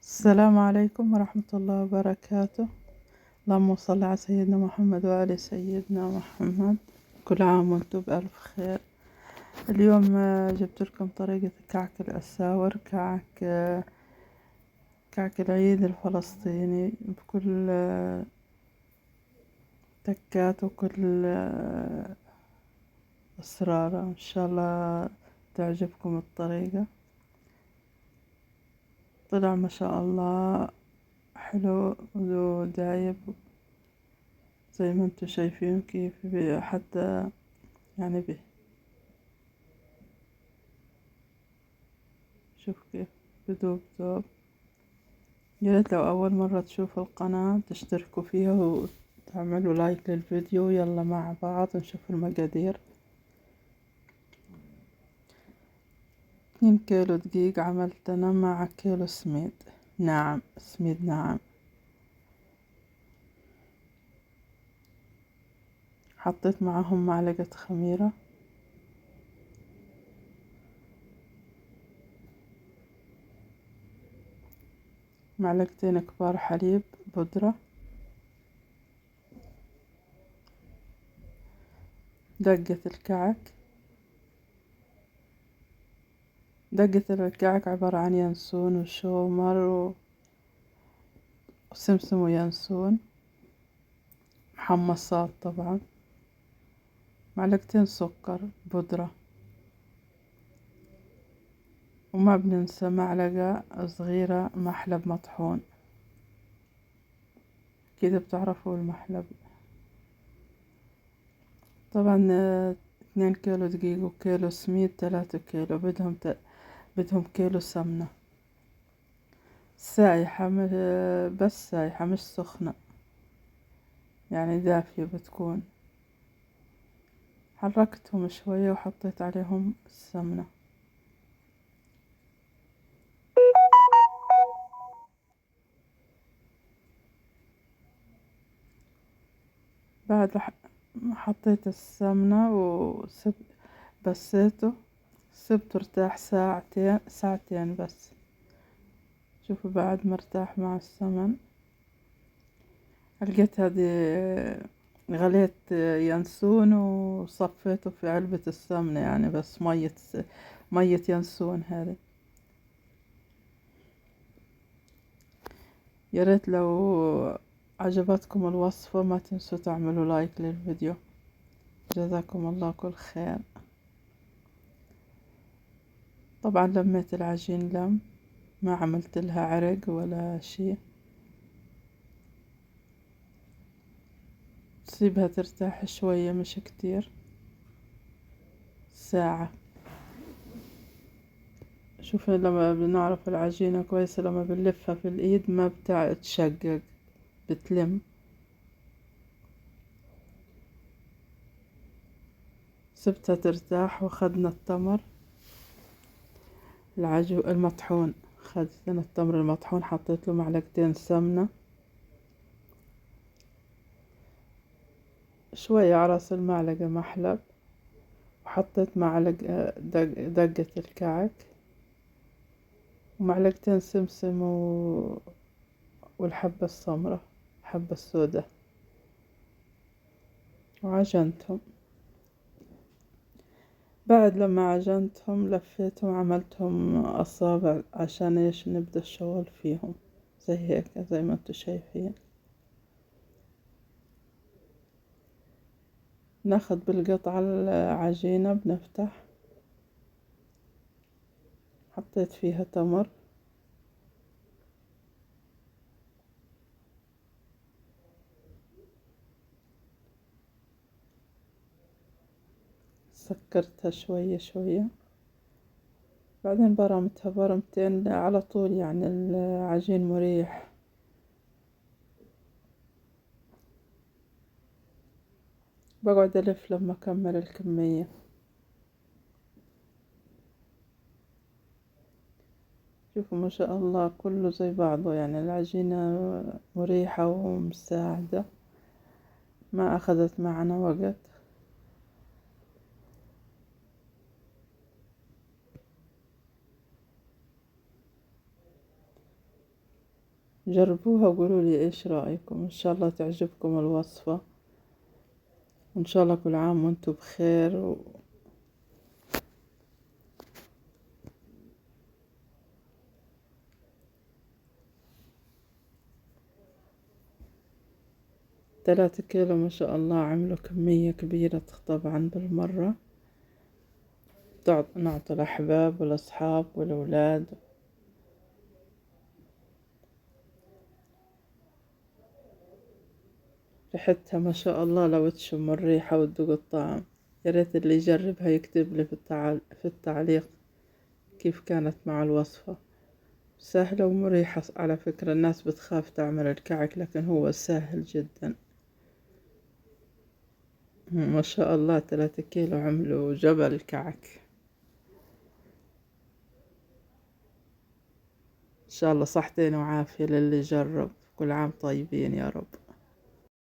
السلام عليكم ورحمة الله وبركاته. اللهم صل على سيدنا محمد وآل سيدنا محمد. كل عام وانتم بألف خير. اليوم جبت لكم طريقة كعك الأساور، كعك العيد الفلسطيني بكل تكات وكل أسرار. إن شاء الله تعجبكم الطريقة. طلع ما شاء الله حلو ودايب زي ما انتم شايفين كيف حتى يعني به. شوف كيف بدوب دوب. ياريت لو أول مرة تشوفوا القناة تشتركوا فيها وتعملوا لايك للفيديو. يلا مع بعض نشوف المقادير. 2 كيلو دقيق عملت أنا مع كيلو سميد ناعم، سميد ناعم. حطيت معهم معلقة خميرة، معلقتين كبار حليب بودرة، دقة الكعك. دقة الكعك عبارة عن ينسون وشومر وسمسم وينسون محمصات طبعا. معلقتين سكر بودرة، وما بننسى معلقة صغيرة محلب مطحون. كده بتعرفوا المحلب. طبعا 2 كيلو دقيق وكيلو سميد 3 كيلو. بدهم كيلو سمنة سايحة، بس سايحة مش سخنة، يعني دافية بتكون. حركتهم شوية وحطيت عليهم السمنة. بعد حطيت السمنة بسيته، سبته ارتاح ساعتين بس. شوفوا بعد مرتاح مع السمن. لقيت هذه غليت ينسون وصفيته في علبة السمنة، يعني بس مية ينسون هذه. ياريت لو عجبتكم الوصفة ما تنسوا تعملوا لايك للفيديو. جزاكم الله كل خير. طبعا لميت العجين ما عملت لها عرق ولا شي. تسيبها ترتاح شوية مش كتير، ساعة. شوفي لما بنعرف العجينة كويسة لما بنلفها في الإيد ما بتشقق، بتلم. سبتها ترتاح وخدنا التمر المطحون. خدت أنا التمر المطحون، حطيت له معلقتين سمنة، شوية على راس المعلقة محلب، وحطيت معلقة دقة الكعك، ومعلقتين سمسم والحبة السمرة، الحبة السوداء، وعجنتهم. بعد لما عجنتهم لفيتهم عملتهم أصابع عشان إيش نبدأ الشغل فيهم زي هيك زي ما انتوا شايفين. ناخد بالقطعة العجينة بنفتح. حطيت فيها تمر، سكرتها شوية شوية، بعدين برمتها برمتين على طول، يعني العجين مريح. بقعد ألف لما أكمل الكمية. شوفوا ما شاء الله كله زي بعضه، يعني العجينة مريحة ومساعدة، ما أخذت معنا وقت. جربوها وقولوا لي ايش رأيكم. ان شاء الله تعجبكم الوصفة، وان شاء الله كل عام وانتم بخير 3 كيلو ما شاء الله، عملوا كمية كبيرة طبعا بالمرة. نعطي الأحباب والأصحاب والأولاد. ريحتها ما شاء الله، لو تشم الريحة وتذوق الطعم. يا ريت اللي يجربها يكتب لي في التعليق كيف كانت مع الوصفة. سهلة ومريحة على فكرة. الناس بتخاف تعمل الكعك، لكن هو سهل جدا. ما شاء الله 3 كيلو عملوا جبل كعك. إن شاء الله صحتين وعافية للي جرب. كل عام طيبين يا رب.